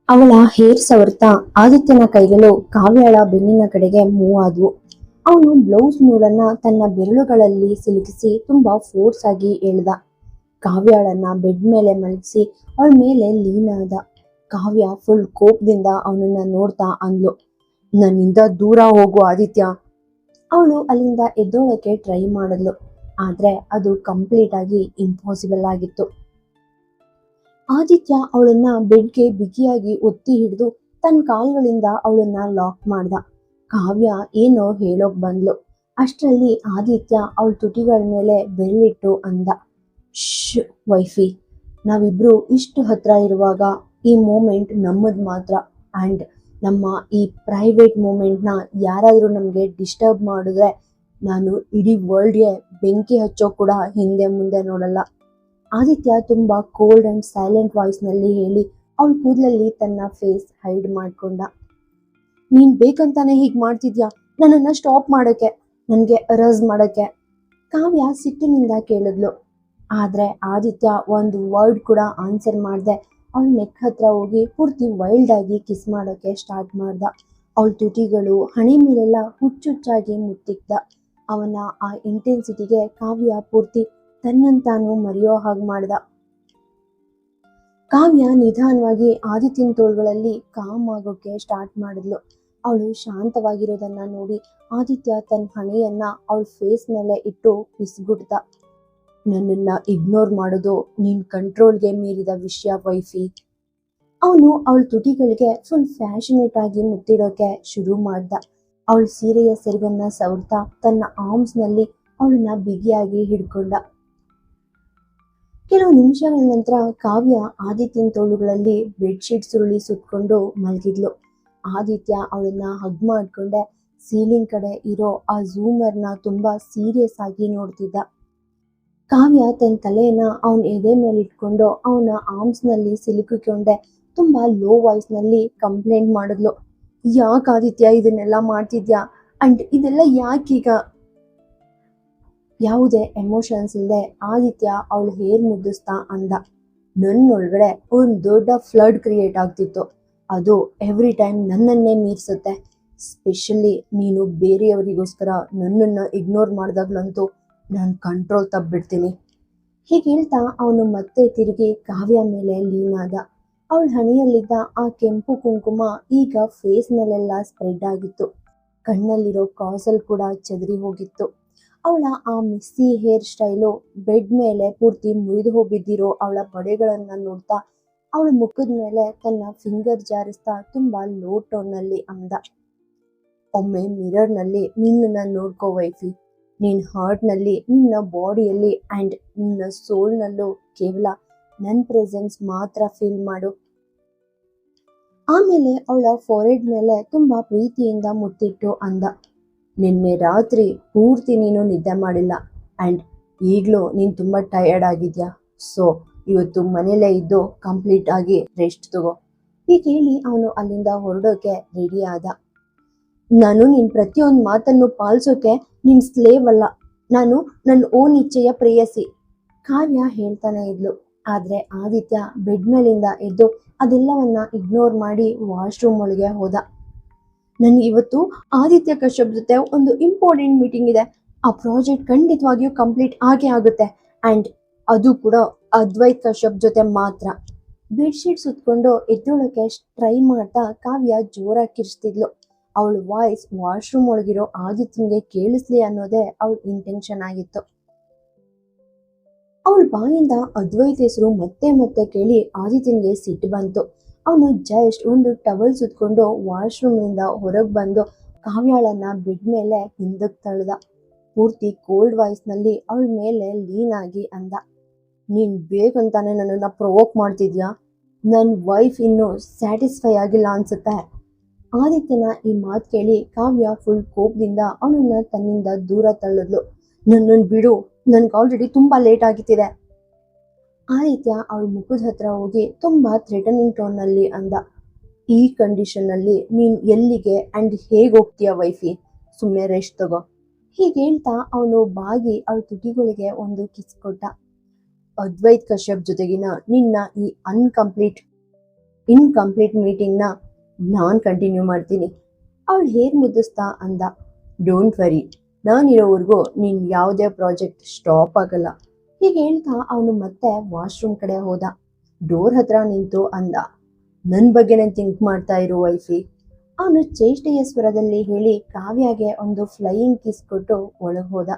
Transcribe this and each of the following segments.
ಅವಳ ಹೇರ್ ಸವರ್ತಾ ಆದಿತ್ಯನ ಕೈಗಳು ಕಾವ್ಯಳ ಬೆನ್ನಿನ ಕಡೆಗೆ ಮೂವ್ ಆದ್ವು. ಅವನು ಬ್ಲೌಸ್ ನೂಲನ್ನ ತನ್ನ ಬೆರಳುಗಳಲ್ಲಿ ಸಿಲುಕಿಸಿ ತುಂಬಾ ಫೋರ್ಸ್ ಆಗಿ ಎಳ್ದ. ಕಾವ್ಯಳನ್ನ ಬೆಡ್ ಮೇಲೆ ಮಲಗಿಸಿ ಅವಳ ಮೇಲೆ ಲೀನ್ ಆದ. ಕಾವ್ಯ ಫುಲ್ ಕೋಪದಿಂದ ಅವನನ್ನ ನೋಡ್ತಾ ಅಂದ್ಲು, ನನ್ನಿಂದ ದೂರ ಹೋಗು ಆದಿತ್ಯ. ಅವಳು ಅಲ್ಲಿಂದ ಎದ್ದೋಳಕ್ಕೆ ಟ್ರೈ ಮಾಡಿದ್ಲು, ಆದ್ರೆ ಅದು ಕಂಪ್ಲೀಟ್ ಆಗಿ ಇಂಪಾಸಿಬಲ್ ಆಗಿತ್ತು. ಆದಿತ್ಯ ಅವಳನ್ನ ಬೆಡ್ಗೆ ಬಿಗಿಯಾಗಿ ಒತ್ತಿ ಹಿಡಿದು ತನ್ನ ಕಾಲ್ಗಳಿಂದ ಅವಳನ್ನ ಲಾಕ್ ಮಾಡ್ದ. ಕಾವ್ಯ ಏನೋ ಹೇಳೋಕ್ ಬಂದ್ಲು. ಅಷ್ಟರಲ್ಲಿ ಆದಿತ್ಯ ಅವಳ ತುಟಿಗಳ ಮೇಲೆ ಬೆರಳಿಟ್ಟು ಅಂದ, ಶ್ ವೈಫಿ, ನಾವಿಬ್ರು ಇಷ್ಟು ಹತ್ರ ಇರುವಾಗ ಈ ಮೂಮೆಂಟ್ ನಮ್ಮದ್ ಮಾತ್ರ. ಆ್ಯಂಡ್ ನಮ್ಮ ಈ ಪ್ರೈವೇಟ್ ಮೂಮೆಂಟ್ನ ಯಾರಾದರೂ ನಮಗೆ ಡಿಸ್ಟರ್ಬ್ ಮಾಡಿದ್ರೆ ನಾನು ಇಡೀ ವರ್ಲ್ಡ್ಗೆ ಬೆಂಕಿ ಹಚ್ಚೋ ಕೂಡ ಹಿಂದೆ ಮುಂದೆ ನೋಡಲ್ಲ. ಆದಿತ್ಯ ತುಂಬಾ ಕೋಲ್ಡ್ ಅಂಡ್ ಸೈಲೆಂಟ್ ವಾಯ್ಸ್ ನಲ್ಲಿ ಹೇಳಿ ಅವಳ ಕೂದಲಲ್ಲಿ ತನ್ನ ಫೇಸ್ ಹೈಡ್ ಮಾಡ್ಕೊಂಡ. ನೀನ್ ಬೇಕಂತಾನೆ ಹೀಗ್ ಮಾಡ್ತಿದ್ಯಾ, ನನ್ನನ್ನ ಸ್ಟಾಪ್ ಮಾಡಕ್ಕೆ, ನನ್ಗೆ ಅರಸ್ ಮಾಡಕ್ಕೆ. ಕಾವ್ಯ ಸಿಟ್ಟಿನಿಂದ ಕೇಳಿದ್ಲು. ಆದ್ರೆ ಆದಿತ್ಯ ಒಂದು ವರ್ಡ್ ಕೂಡ ಆನ್ಸರ್ ಮಾಡ್ದೆ ಅವಳ ನೆಕ್ ಹತ್ರ ಹೋಗಿ ಪೂರ್ತಿ ವೈಲ್ಡ್ ಆಗಿ ಕಿಸ್ ಮಾಡೋಕೆ ಸ್ಟಾರ್ಟ್ ಮಾಡ್ದ. ಅವಳ ತುಟಿಗಳು ಹಣೆ ಮೇಲೆಲ್ಲ ಹುಚ್ಚುಚ್ಚಾಗಿ ಮುತ್ತಿಕ್ದ. ಅವನ ಆ ಇಂಟೆನ್ಸಿಟಿಗೆ ಕಾವ್ಯ ಪೂರ್ತಿ ತನ್ನಂತಾನು ಮರೆಯೋ ಹಾಗೆ ಮಾಡ್ದ. ಕಾವ್ಯ ನಿಧಾನವಾಗಿ ಆದಿತ್ಯನ ತೋಳ್ಗಳಲ್ಲಿ ಕಾಮ್ ಆಗೋಕೆ ಸ್ಟಾರ್ಟ್ ಮಾಡಿದ್ಲು. ಅವಳು ಶಾಂತವಾಗಿರೋದನ್ನ ನೋಡಿ ಆದಿತ್ಯ ತನ್ನ ಹಣೆಯನ್ನ ಅವಳ ಫೇಸ್ ಮೇಲೆ ಇಟ್ಟು ಪಿಸ್ಗುಡ್ದ. ನನ್ನನ್ನ ಇಗ್ನೋರ್ ಮಾಡೋದು ನಿನ್ ಕಂಟ್ರೋಲ್ಗೆ ಮೀರಿದ ವಿಷಯ ವೈಫಿ. ಅವನು ಅವಳ ತುಟಿಗಳಿಗೆ ಫುಲ್ ಫ್ಯಾಷನೇಟ್ ಆಗಿ ಮುತ್ತಿಡೋಕೆ ಶುರು ಮಾಡ್ದ. ಅವಳ ಸೀರೆಯ ಸೆರಗನ್ನ ಸವರ್ತಾ ತನ್ನ ಆರ್ಮ್ಸ್ ನಲ್ಲಿ ಅವಳನ್ನ ಬಿಗಿಯಾಗಿ ಹಿಡ್ಕೊಂಡ. ಕೆಲವು ನಿಮಿಷಗಳ ನಂತರ ಕಾವ್ಯ ಆದಿತ್ಯನ ತೋಳುಗಳಲ್ಲಿ ಬೆಡ್ಶೀಟ್ ಸುರುಳಿ ಸುತ್ಕೊಂಡು ಮಲಗಿದ್ಲು. ಆದಿತ್ಯ ಅವಳನ್ನ ಹಗ್ ಮಾಡ್ಕೊಂಡೆ ಸೀಲಿಂಗ್ ಕಡೆ ಇರೋ ಆ ಝೂಮರ್ನ ತುಂಬಾ ಸೀರಿಯಸ್ ಆಗಿ ನೋಡ್ತಿದ್ದ. ಕಾವ್ಯ ತನ್ನ ತಲೆಯನ್ನ ಅವನ ಎದೆ ಮೇಲೆ ಇಟ್ಕೊಂಡು ಅವನ ಆರ್ಮ್ಸ್ ನಲ್ಲಿ ಸಿಲುಕಿಕೊಂಡೆ ತುಂಬಾ ಲೋ ವಾಯ್ಸ್ ನಲ್ಲಿ ಕಂಪ್ಲೇಂಟ್ ಮಾಡಿದ್ಲು, ಯಾಕೆ ಆದಿತ್ಯ ಇದನ್ನೆಲ್ಲ ಮಾಡ್ತಿದ್ಯಾ, ಅಂಡ್ ಇದೆಲ್ಲ ಯಾಕೀಗ. ಯಾವುದೇ ಎಮೋಷನ್ಸ್ ಇಲ್ಲದೆ ಆದಿತ್ಯ ಅವಳ ಹೇರ್ ಮುದ್ದಿಸ್ತಾ ಅಂದ, ನನ್ನೊಳಗಡೆ ಒಂದು ದೊಡ್ಡ ಫ್ಲಡ್ ಕ್ರಿಯೇಟ್ ಆಗ್ತಿತ್ತು. ಅದು ಎವ್ರಿ ಟೈಮ್ ನನ್ನನ್ನೇ ಮೀರಿಸುತ್ತೆ. ಸ್ಪೆಷಲಿ ನೀನು ಬೇರೆಯವರಿಗೋಸ್ಕರ ನನ್ನನ್ನು ಇಗ್ನೋರ್ ಮಾಡಿದಾಗ್ಲಂತೂ ನಾನು ಕಂಟ್ರೋಲ್ ತಪ್ಪಿಬಿಡ್ತೀನಿ. ಹೀಗೆ ಹೇಳ್ತಾ ಅವನು ಮತ್ತೆ ತಿರುಗಿ ಕಾವ್ಯ ಮೇಲೆ ಲೀನ್ ಆದ. ಅವಳ ಹಣೆಯಲ್ಲಿದ್ದ ಆ ಕೆಂಪು ಕುಂಕುಮ ಈಗ ಫೇಸ್ ಮೇಲೆಲ್ಲ ಸ್ಪ್ರೆಡ್ ಆಗಿತ್ತು. ಕಣ್ಣಲ್ಲಿರೋ ಕಾಸಲ್ ಕೂಡ ಚದರಿ ಹೋಗಿತ್ತು. ಅವಳ ಆ ಮಿಸ್ಸಿ ಹೇರ್ ಸ್ಟೈಲು ಬೆಡ್ ಮೇಲೆ ಪೂರ್ತಿ ಮುರಿದು ಹೋಗಿದ್ದಿರೋ ಅವಳ ಬಳೆಗಳನ್ನ ನೋಡ್ತಾ ಅವಳ ಮುಖದ ಮೇಲೆ ತನ್ನ ಫಿಂಗರ್ ಜಾರಿಸ್ತಾ ತುಂಬಾ ಲೋ ಟೋನ್ನಲ್ಲಿ ಅಂದ, ಒಮ್ಮೆ ಮಿರರ್ ನಲ್ಲಿ ನಿನ್ನನ್ನ ನೋಡ್ಕೋ ವೈಫಿ. ನಿನ್ನ ಹಾರ್ಟ್ನಲ್ಲಿ, ನಿನ್ನ ಬಾಡಿಯಲ್ಲಿ ಆ್ಯಂಡ್ ನಿನ್ನ ಸೋಲ್ನಲ್ಲೂ ಕೇವಲ ನನ್ನ ಪ್ರೆಸೆನ್ಸ್ ಮಾತ್ರ ಫೀಲ್ ಮಾಡು. ಆಮೇಲೆ ಅವಳ ಫೋರೆಡ್ ಮೇಲೆ ತುಂಬಾ ಪ್ರೀತಿಯಿಂದ ಮುತ್ತಿಟ್ಟು ಅಂದ, ನಿನ್ನೆ ರಾತ್ರಿ ಪೂರ್ತಿ ನೀನು ನಿದ್ದೆ ಮಾಡಿಲ್ಲ ಆ್ಯಂಡ್ ಈಗಲೂ ನೀನು ತುಂಬ ಟಯರ್ಡ್ ಆಗಿದ್ಯಾ. ಸೊ ಇವತ್ತು ಮನೇಲೇ ಇದ್ದು ಕಂಪ್ಲೀಟ್ ಆಗಿ ರೆಸ್ಟ್ ತಗೋ. ಹೀಗೆ ಹೇಳಿ ಅವನು ಅಲ್ಲಿಂದ ಹೊರಡೋಕೆ ರೆಡಿ ಆದ. ನಾನು ನಿನ್ನ ಪ್ರತಿಯೊಂದು ಮಾತನ್ನು ಪಾಲಿಸೋಕೆ ನಿನ್ನ ಸ್ಲೇವ್ ಅಲ್ಲ, ನಾನು ನನ್ನ ಓನ್ ಇಚ್ಛೆಯ ಪ್ರೇಯಸಿ. ಕಾವ್ಯ ಹೇಳ್ತಾನೆ ಇದ್ಲು. ಆದ್ರೆ ಆದಿತ್ಯ ಬೆಡ್ ಮೇಲಿಂದ ಎದ್ದು ಅದೆಲ್ಲವನ್ನ ಇಗ್ನೋರ್ ಮಾಡಿ ವಾಶ್ರೂಮ್ ಒಳಗೆ ಹೋದ. ನನಗೆ ಇವತ್ತು ಆದಿತ್ಯ ಕಶ್ಯಪ್ ಜೊತೆ ಒಂದು ಇಂಪಾರ್ಟೆಂಟ್ ಮೀಟಿಂಗ್ ಇದೆ. ಆ ಪ್ರಾಜೆಕ್ಟ್ ಖಂಡಿತವಾಗಿಯೂ ಕಂಪ್ಲೀಟ್ ಆಗೇ ಆಗುತ್ತೆ ಆ್ಯಂಡ್ ಅದು ಕೂಡ ಅದ್ವೈತ್ ಕಶ್ಯಪ್ ಜೊತೆ ಮಾತ್ರ. ಬೆಡ್ಶೀಟ್ ಸುತ್ಕೊಂಡು ಎದ್ದೊಳಕ್ಕೆ ಟ್ರೈ ಮಾಡ್ತಾ ಕಾವ್ಯ ಜೋರಾಗಿ ಕಿರ್ಚ್ತಿದ್ಲು. ಅವಳ ವಾಯ್ಸ್ ವಾಶ್ರೂಮ್ ಒಳಗಿರೋ ಆದಿತ್ಯನ್ಗೆ ಕೇಳಿಸ್ಲಿ ಅನ್ನೋದೇ ಅವಳ ಇಂಟೆನ್ಷನ್ ಆಗಿತ್ತು. ಅವಳ ಬಾಯಿಂದ ಅದ್ವೈತ್ ಹೆಸರು ಮತ್ತೆ ಮತ್ತೆ ಕೇಳಿ ಆದಿತ್ಯನ್ಗೆ ಸಿಟ್ಟು ಬಂತು. ಅವನು ಜಸ್ಟ್ ಒಂದು ಟವಲ್ ಸುತ್ಕೊಂಡು ವಾಶ್ರೂಮ್ನಿಂದ ಹೊರಗೆ ಬಂದು ಕಾವ್ಯಾಳನ್ನ ಬೆಡ್ ಮೇಲೆ ಹಿಂದಕ್ಕೆ ತಳ್ದ. ಪೂರ್ತಿ ಕೋಲ್ಡ್ ವಾಯ್ಸ್ನಲ್ಲಿ ಅವಳ ಮೇಲೆ ಲೀನ್ ಆಗಿ ಅಂದ, ನೀನ್ ಬೇಕಂತಾನೆ ನನ್ನನ್ನು ಪ್ರೊವೋಕ್ ಮಾಡ್ತಿದ್ಯಾ. ನನ್ನ ವೈಫ್ ಇನ್ನೂ ಸ್ಯಾಟಿಸ್ಫೈ ಆಗಿಲ್ಲ ಅನ್ಸುತ್ತೆ. ಆದಿತ್ಯನ ಈ ಮಾತು ಕೇಳಿ ಕಾವ್ಯ ಫುಲ್ ಕೋಪದಿಂದ ಅವನನ್ನ ತನ್ನಿಂದ ದೂರ ತಳ್ಳಿದ್ಲು. ನನ್ನನ್ನು ಬಿಡು, ನನ್ಗೆ ಆಲ್ರೆಡಿ ತುಂಬಾ ಲೇಟ್ ಆಗಿತ್ತಿದೆ. ಆದಿತ್ಯ ಅವಳ ಮುಖದ ಹತ್ರ ಹೋಗಿ ತುಂಬಾ ಥ್ರೆಟನಿಂಗ್ ಟೋನ್ನಲ್ಲಿ ಅಂದ, ಈ ಕಂಡೀಷನ್ನಲ್ಲಿ ನೀನ್ ಎಲ್ಲಿಗೆ ಆ್ಯಂಡ್ ಹೇಗೆ ಹೋಗ್ತೀಯ ವೈಫಿ, ಸುಮ್ಮನೆ ರೆಸ್ಟ್ ತಗೋ. ಹೀಗೆ ಹೇಳ್ತಾ ಅವನು ಬಾಗಿ ಅವಳ ತುಟಿಗಳಿಗೆ ಒಂದು ಕಿಸ್ ಕೊಟ್ಟ. ಅದ್ವೈತ್ ಕಶ್ಯಪ್ ಜೊತೆಗಿನ ನಿನ್ನ ಈ ಅನ್ಕಂಪ್ಲೀಟ್ ಇನ್ಕಂಪ್ಲೀಟ್ ಮೀಟಿಂಗ್ನ ನಾನು ಕಂಟಿನ್ಯೂ ಮಾಡ್ತೀನಿ. ಅವಳು ಹೇರ್ ಮುದ್ದಿಸ್ತಾ ಅಂದ. ಡೋಂಟ್ ವರಿ, ನಾನಿರೋವರೆಗೂ ನೀನು ಯಾವುದೇ ಪ್ರಾಜೆಕ್ಟ್ ಸ್ಟಾಪ್ ಆಗಲ್ಲ. ಹೀಗೆ ಹೇಳ್ತಾ ಅವನು ಮತ್ತೆ ವಾಶ್ರೂಮ್ ಕಡೆ ಹೋದ. ಡೋರ್ ಹತ್ರ ನಿಂತು ಅಂದ, ನನ್ನ ಬಗ್ಗೆನೇ ಥಿಂಕ್ ಮಾಡ್ತಾ ಇರು ವೈಫಿ. ಅವನು ಚೇಷ್ಟೆಯ ಸ್ವರದಲ್ಲಿ ಹೇಳಿ ಕಾವ್ಯಗೆ ಒಂದು ಫ್ಲೈಯಿಂಗ್ ಕಿಸ್ ಕೊಟ್ಟು ಒಳಗೆ ಹೋದ.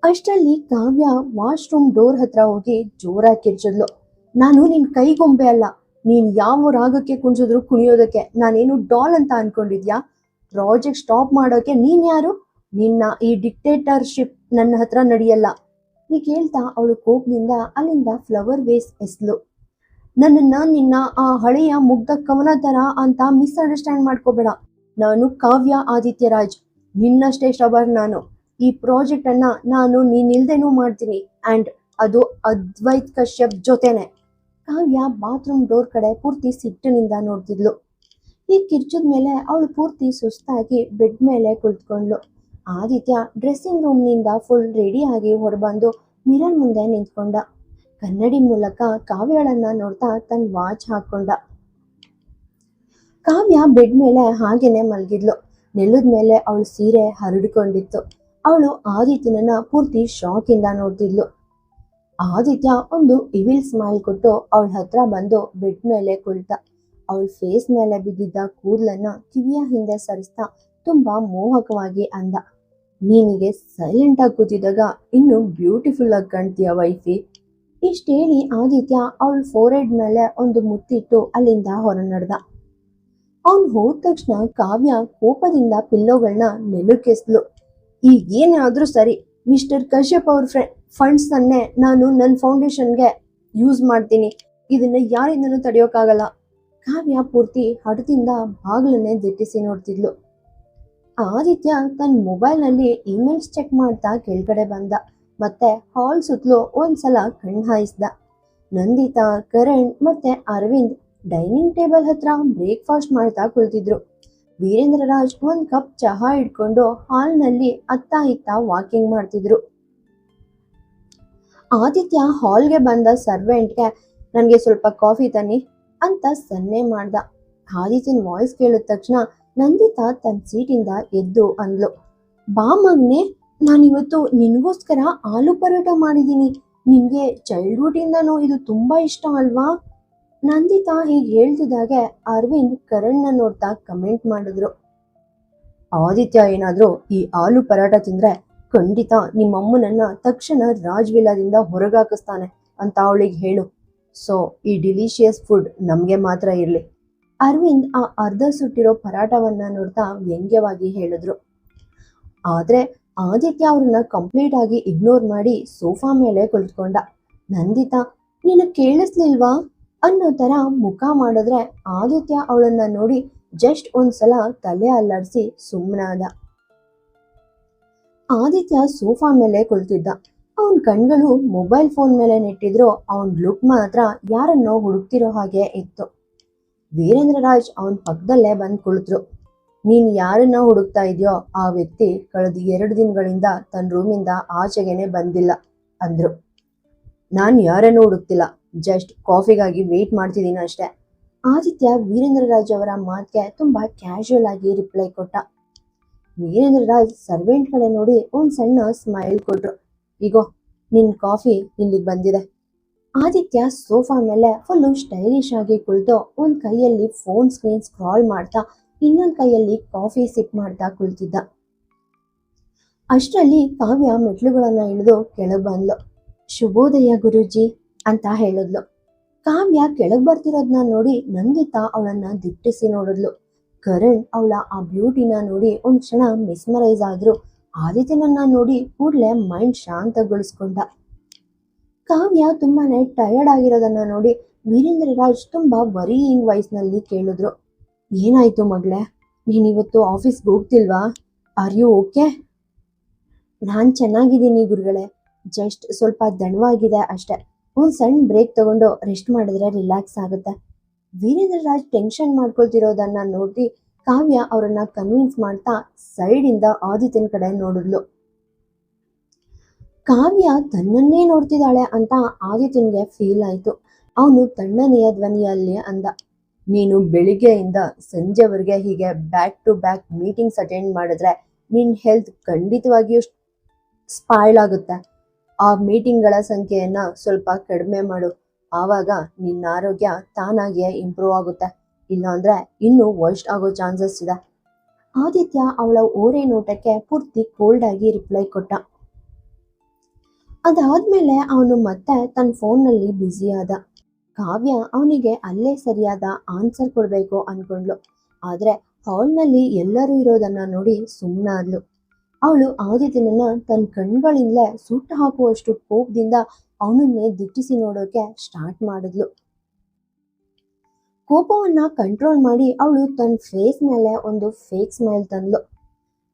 ಅಷ್ಟರಲ್ಲಿ ಕಾವ್ಯ ವಾಶ್ರೂಮ್ ಡೋರ್ ಹತ್ರ ಹೋಗಿ ಜೋರಾಗಿ ಕಿರ್ಚಿದ್ಲು. ನಾನು ನಿನ್ ಕೈಗೊಂಬೆ ಅಲ್ಲ, ನೀನ್ ಯಾವ ರಾಗಕ್ಕೆ ಕುಣಿಸಿದ್ರು ಕುಣಿಯೋದಕ್ಕೆ. ನಾನೇನು ಡಾಲ್ ಅಂತ ಅನ್ಕೊಂಡಿದ್ಯಾ? ಪ್ರಾಜೆಕ್ಟ್ ಸ್ಟಾಪ್ ಮಾಡೋಕೆ ನೀನ್ ಯಾರು? ನಿನ್ನ ಈ ಡಿಕ್ಟೇಟರ್ಶಿಪ್ ನನ್ನ ಹತ್ರ ನಡೆಯಲ್ಲ. ಹೀಗೆ ಹೇಳ್ತಾ ಅವಳು ಕೋಪದಿಂದ ಅಲ್ಲಿಂದ ಫ್ಲವರ್ ವೇಸ್ ಎಸ್ಲು. ನನ್ನನ್ನ ನಿನ್ನ ಆ ಹಳೆಯ ಮುಗ್ಧ ಕವನ ತರ ಅಂತ ಮಿಸ್ಅಂಡರ್ಸ್ಟ್ಯಾಂಡ್ ಮಾಡ್ಕೋಬೇಡ. ನಾನು ಕಾವ್ಯ ಆದಿತ್ಯರಾಜ್, ನಿನ್ನಷ್ಟೇ ಶಬರ್ ನಾನು. ಈ ಪ್ರಾಜೆಕ್ಟ್ ಅನ್ನ ನಾನು ನೀನಿಲ್ದೇನೂ ಮಾಡ್ತೀನಿ, ಅಂಡ್ ಅದು ಅದ್ವೈತ್ ಕಶ್ಯಪ್ ಜೊತೆನೆ. ಕಾವ್ಯ ಬಾತ್ರೂಮ್ ಡೋರ್ ಕಡೆ ಪೂರ್ತಿ ಸಿಟ್ಟಿನಿಂದ ನೋಡ್ತಿದ್ಲು. ಈ ಕಿರ್ಚದ ಮೇಲೆ ಅವಳು ಪೂರ್ತಿ ಸುಸ್ತಾಗಿ ಬೆಡ್ ಮೇಲೆ ಕುಳಿತುಕೊಂಡ್ಲು. ಆದಿತ್ಯ ಡ್ರೆಸ್ಸಿಂಗ್ ರೂಮ್ನಿಂದ ಫುಲ್ ರೆಡಿ ಆಗಿ ಹೊರಬಂದು ಮಿರರ್ ಮುಂದೆ ನಿಂತ್ಕೊಂಡ. ಕನ್ನಡಿ ಮೂಲಕ ಕಾವ್ಯಳನ್ನ ನೋಡ್ತಾ ತನ್ನ ವಾಚ್ ಹಾಕೊಂಡ. ಕಾವ್ಯ ಬೆಡ್ ಮೇಲೆ ಹಾಗೇನೆ ಮಲಗಿದ್ಲು. ನೆಲದ ಮೇಲೆ ಅವಳು ಸೀರೆ ಹರಡಿಕೊಂಡಿತ್ತು. ಅವಳು ಆದಿತ್ಯನನ್ನ ಪೂರ್ತಿ ಶಾಕ್ ಇಂದ ನೋಡ್ತಿದ್ಲು. ಆದಿತ್ಯ ಒಂದು ಇವಿಲ್ ಸ್ಮೈಲ್ ಕೊಟ್ಟು ಅವಳ ಹತ್ರ ಬಂದು ಬೆಡ್ ಮೇಲೆ ಕುಳಿತ. ಅವಳ ಫೇಸ್ ಮೇಲೆ ಬಿದ್ದಿದ್ದ ಕೂದಲನ್ನ ಕಿವಿಯ ಹಿಂದೆ ಸರಿಸ್ತಾ ತುಂಬಾ ಮೋಹಕವಾಗಿ ಅಂದ, ನೀನಿಗೆ ಸೈಲೆಂಟ್ ಆಗಿ ಕೂತಿದ್ದಾಗ ಇನ್ನು ಬ್ಯೂಟಿಫುಲ್ ಆಗಿ ಕಾಣ್ತೀಯ ವೈಫಿ. ಇಷ್ಟ ಹೇಳಿ ಆದಿತ್ಯ ಅವಳ ಫೋರೆಡ್ ಮೇಲೆ ಒಂದು ಮುತ್ತಿಟ್ಟು ಅಲ್ಲಿಂದ ಹೊರ ನಡೆದ. ಅವನ್ ಹೋದ ತಕ್ಷಣ ಕಾವ್ಯ ಕೋಪದಿಂದ ಪಿಲ್ಲೋಗಳನ್ನ ನೆಲಕ್ಕೆಸ್ಲು. ಈಗೇನೇ ಆದ್ರೂ ಸರಿ, ಮಿಸ್ಟರ್ ಕಶ್ಯಪ್ ಅವ್ರ ಫಂಡ್ಸ್ ಅನ್ನೇ ನಾನು ನನ್ನ ಫೌಂಡೇಶನ್ಗೆ ಯೂಸ್ ಮಾಡ್ತೀನಿ. ಇದನ್ನ ಯಾರಿಂದನೂ ತಡೆಯೋಕ್ಕಾಗಲ್ಲ. ಕಾವ್ಯ ಪೂರ್ತಿ ಹಠದಿಂದ ಬಾಗ್ಲನ್ನೇ ದಿಟ್ಟಿಸಿ ನೋಡ್ತಿದ್ಲು. ಆದಿತ್ಯ ತನ್ನ ಮೊಬೈಲ್ನಲ್ಲಿ ಇಮೇಲ್ಸ್ ಚೆಕ್ ಮಾಡ್ತಾ ಕೆಳಗಡೆ ಬಂದ. ಮತ್ತೆ ಹಾಲ್ ಸುತ್ತಲೂ ಒಂದ್ಸಲ ಕಣ್ಣು ಹಾಯಿಸ್ದ. ನಂದಿತಾ, ಕರಣ್ ಮತ್ತೆ ಅರವಿಂದ್ ಡೈನಿಂಗ್ ಟೇಬಲ್ ಹತ್ರ ಬ್ರೇಕ್ಫಾಸ್ಟ್ ಮಾಡ್ತಾ ಕುಳಿತಿದ್ರು. ವೀರೇಂದ್ರ ರಾಜ್ ಒಂದ್ ಕಪ್ ಚಹಾ ಇಟ್ಕೊಂಡು ಹಾಲ್ನಲ್ಲಿ ಅತ್ತ ಇತ್ತ ವಾಕಿಂಗ್ ಮಾಡ್ತಿದ್ರು. ಆದಿತ್ಯ ಹಾಲ್ಗೆ ಬಂದ ಸರ್ವೆಂಟ್ಗೆ ನನಗೆ ಸ್ವಲ್ಪ ಕಾಫಿ ತನ್ನಿ ಅಂತ ಸನ್ನೆ ಮಾಡ್ದ. ಆದಿತ್ಯನ ವಾಯ್ಸ್ ಕೇಳಿದ ತಕ್ಷಣ ನಂದಿತಾ ತನ್ನ ಸೀಟಿಂದ ಎದ್ದು ಅಂದ್ಲು, ಬಾ ಮಗ್ನೆ, ನಾನಿವತ್ತು ನಿನ್ಗೋಸ್ಕರ ಆಲೂ ಪರೋಟ ಮಾಡಿದ್ದೀನಿ. ನಿನ್ಗೆ ಚೈಲ್ಡ್ಹುಡ್ ಇಂದನೂ ಇದು ತುಂಬಾ ಇಷ್ಟ ಅಲ್ವಾ? ನಂದಿತಾ ಹೀಗೆ ಹೇಳ್ತಿದ್ದಾಗೆ ಅರವಿಂದ್ ಕರಣ್ನ ನೋಡ್ತಾ ಕಮೆಂಟ್ ಮಾಡಿದ್ರು. ಆದಿತ್ಯ ಏನಾದ್ರೂ ಈ ಆಲೂ ಪರಾಟ ತಿಂದ್ರೆ ಖಂಡಿತ ನಿಮ್ಮಮ್ಮನನ್ನ ತಕ್ಷಣ ರಾಜ್ವಿಲಾದಿಂದ ಹೊರಗಾಕಿಸ್ತಾನೆ ಅಂತ ಅವಳಿಗೆ ಹೇಳು. ಸೊ ಈ ಡಿಲಿಷಿಯಸ್ ಫುಡ್ ನಮ್ಗೆ ಮಾತ್ರ ಇರ್ಲಿ. ಅರವಿಂದ್ ಆ ಅರ್ಧ ಸುಟ್ಟಿರೋ ಪರಾಟವನ್ನ ನೋಡ್ತಾ ವ್ಯಂಗ್ಯವಾಗಿ ಹೇಳಿದ್ರು. ಆದ್ರೆ ಆದಿತ್ಯ ಅವ್ರನ್ನ ಕಂಪ್ಲೀಟ್ ಆಗಿ ಇಗ್ನೋರ್ ಮಾಡಿ ಸೋಫಾ ಮೇಲೆ ಕುಳಿತುಕೊಂಡ. ನಂದಿತಾ, ನೀನು ಕೇಳಿಸ್ಲಿಲ್ವಾ ಅನ್ನೋ ತರ ಮುಖ ಮಾಡಿದ್ರೆ ಆದಿತ್ಯ ಅವಳನ್ನ ನೋಡಿ ಜಸ್ಟ್ ಒಂದ್ಸಲ ತಲೆ ಅಲ್ಲಾಡಿಸಿ ಸುಮ್ಮನಾದ. ಆದಿತ್ಯ ಸೋಫಾ ಮೇಲೆ ಕುಳಿತಿದ್ದ. ಅವನ್ ಕಣ್ಗಳು ಮೊಬೈಲ್ ಫೋನ್ ಮೇಲೆ ನೆಟ್ಟಿದ್ರು ಅವನ್ ಲುಕ್ ಮಾತ್ರ ಯಾರನ್ನೋ ಹುಡುಕ್ತಿರೋ ಹಾಗೆ ಇತ್ತು. ವೀರೇಂದ್ರ ರಾಜ್ ಅವನ್ ಪಕ್ಕದಲ್ಲೇ ಬಂದ್ ಕುಳಿತರು. ನೀನ್ ಯಾರನ್ನ ಹುಡುಕ್ತಾ ಇದೆಯೋ ಆ ವ್ಯಕ್ತಿ ಕಳೆದ 2 ದಿನಗಳಿಂದ ತನ್ನ ರೂಮಿಂದ ಆಚೆಗೆನೆ ಬಂದಿಲ್ಲ ಅಂದ್ರು. ನಾನ್ ಯಾರನ್ನೂ ಹುಡುಕ್ತಿಲ್ಲ, ಜಸ್ಟ್ ಕಾಫಿಗಾಗಿ ವೇಟ್ ಮಾಡ್ತಿದ್ದೀನಿ ಅಷ್ಟೇ. ಆದಿತ್ಯ ವೀರೇಂದ್ರ ರಾಜ್ ಅವರ ಮಾತಿಗೆ ತುಂಬಾ ಕ್ಯಾಶುಯಲ್ ಆಗಿ ರಿಪ್ಲೈ ಕೊಟ್ಟ. ವೀರೇಂದ್ರ ರಾಜ್ ಸರ್ವೆಂಟ್ ಕಡೆ ನೋಡಿ ಒಂದ್ ಸಣ್ಣ ಸ್ಮೈಲ್ ಕೊಟ್ರು. ಈಗೋ ನಿನ್ ಕಾಫಿ ಇಲ್ಲಿಗೆ ಬಂದಿದೆ. ಆದಿತ್ಯ ಸೋಫಾ ಮೇಲೆ ಫುಲ್ಲು ಸ್ಟೈಲಿಶ್ ಆಗಿ ಕುಳಿತು ಒಂದ್ ಕೈಯಲ್ಲಿ ಫೋನ್ ಸ್ಕ್ರೀನ್ ಸ್ಕ್ರಾಲ್ ಮಾಡ್ತಾ ಇನ್ನೊಂದ್ ಕೈಯಲ್ಲಿ ಕಾಫಿ ಸಿಪ್ ಮಾಡ್ತಾ ಕುಳಿತಿದ್ದ. ಅಷ್ಟರಲ್ಲಿ ಕಾವ್ಯ ಮೆಟ್ಲುಗಳನ್ನ ಇಳಿದು ಕೆಳಗ್ ಬಂದ್ಲು. ಶುಭೋದಯ ಗುರುಜಿ ಅಂತ ಹೇಳಿದ್ಲು. ಕಾವ್ಯ ಕೆಳಗ್ ಬರ್ತಿರೋದನ್ನ ನೋಡಿ ನಂದಿತಾ ಅವಳನ್ನ ದಿಟ್ಟಿಸಿ ನೋಡಿದ್ಲು. ಕರಣ್ ಅವಳ ಆ ಬ್ಯೂಟಿನ ನೋಡಿ ಒಂದ್ ಕ್ಷಣ ಮಿಸ್ಮರೈಸ್ ಆದ್ರು ಆದಿತ್ಯನನ್ನ ನೋಡಿ ಕೂಡ್ಲೆ ಮೈಂಡ್ ಶಾಂತಗೊಳಿಸ್ಕೊಂಡ. ಕಾವ್ಯ ತುಂಬಾನೇ ಟಯರ್ಡ್ ಆಗಿರೋದನ್ನ ನೋಡಿ ವೀರೇಂದ್ರ ರಾಜ್ ತುಂಬಾ ವರಿಯಿಂಗ್ ವಾಯ್ಸ್ನಲ್ಲಿ ಕೇಳಿದ್ರು. ಏನಾಯ್ತು ಮಗಳೇ, ನೀನಿವತ್ತು ಆಫೀಸ್ಗೆ ಹೋಗ್ತಿಲ್ವಾ? Are you okay? ನಾನ್ ಚೆನ್ನಾಗಿದ್ದೀನಿ ಗುರುಗಳೇ, ಜಸ್ಟ್ ಸ್ವಲ್ಪ ದಣವಾಗಿದೆ ಅಷ್ಟೆ. ಒಂದ್ ಸಣ್ಣ ಬ್ರೇಕ್ ತಗೊಂಡು ರೆಸ್ಟ್ ಮಾಡಿದ್ರೆ ರಿಲ್ಯಾಕ್ಸ್ ಆಗುತ್ತೆ. ವೀರೇಂದ್ರ ರಾಜ್ ಟೆನ್ಷನ್ ಮಾಡ್ಕೊಳ್ತಿರೋದನ್ನ ನೋಡಿ ಕಾವ್ಯ ಅವರನ್ನ ಕನ್ವಿನ್ಸ್ ಮಾಡ್ತಾ ಸೈಡ್ ಇಂದ ಆದಿತ್ಯನ ಕಡೆ ನೋಡಿದ್ಲು. ಕಾವ್ಯ ತನ್ನನ್ನೇ ನೋಡ್ತಿದ್ದಾಳೆ ಅಂತ ಆದಿತ್ಯನ್ಗೆ ಫೀಲ್ ಆಯ್ತು. ಅವನು ತಣ್ಣನೆಯ ಧ್ವನಿಯಲ್ಲಿ ಅಂದ, ನೀನು ಬೆಳಿಗ್ಗೆಯಿಂದ ಸಂಜೆವರೆಗೆ ಹೀಗೆ back to back meetings attend ಮಾಡಿದ್ರೆ ನಿನ್ ಹೆಲ್ತ್ ಖಂಡಿತವಾಗಿಯೂ ಸ್ಪಾಯ್ಲ್ ಆಗುತ್ತೆ. ಆ ಮೀಟಿಂಗ್ಗಳ ಸಂಖ್ಯೆಯನ್ನ ಸ್ವಲ್ಪ ಕಡಿಮೆ ಮಾಡು. ಆವಾಗ ನಿನ್ನ ಆರೋಗ್ಯ ತಾನಾಗಿಯೇ ಇಂಪ್ರೂವ್ ಆಗುತ್ತೆ. ಇಲ್ಲಾಂದ್ರೆ ಇನ್ನೂ ವರ್ಸ್ಟ್ ಆಗೋ ಚಾನ್ಸಸ್ ಇದೆ. ಆದಿತ್ಯ ಅವಳ ಓರೆ ನೋಟಕ್ಕೆ ಪೂರ್ತಿ ಕೋಲ್ಡ್ ಆಗಿ ರಿಪ್ಲೈ ಕೊಟ್ಟ. ಅದಾದ್ಮೇಲೆ ಅವನು ಮತ್ತೆ ತನ್ನ ಫೋನ್ನಲ್ಲಿ ಬ್ಯುಸಿ ಆದ. ಕಾವ್ಯ ಅವನಿಗೆ ಅಲ್ಲೇ ಸರಿಯಾದ ಆನ್ಸರ್ ಕೊಡ್ಬೇಕು ಅನ್ಕೊಂಡ್ಲು. ಆದ್ರೆ ಹಾಲ್ನಲ್ಲಿ ಎಲ್ಲರೂ ಇರೋದನ್ನ ನೋಡಿ ಸುಮ್ಮನಾದ್ಲು. ಅವಳು ಆದಿತ್ಯನನ್ನ ತನ್ನ ಕಣ್ಗಳಿಂದಲೇ ಸುಟ್ಟು ಹಾಕುವಷ್ಟು ಕೋಪದಿಂದ ಅವನನ್ನೇ ದಿಟ್ಟಿಸಿ ನೋಡೋಕೆ ಸ್ಟಾರ್ಟ್ ಮಾಡಿದ್ಲು. ಕೋಪವನ್ನ ಕಂಟ್ರೋಲ್ ಮಾಡಿ ಅವಳು ತನ್ನ ಫೇಸ್ ಮೇಲೆ ಒಂದು ಫೇಕ್ ಸ್ಮೈಲ್ ತಂದ್ಲು.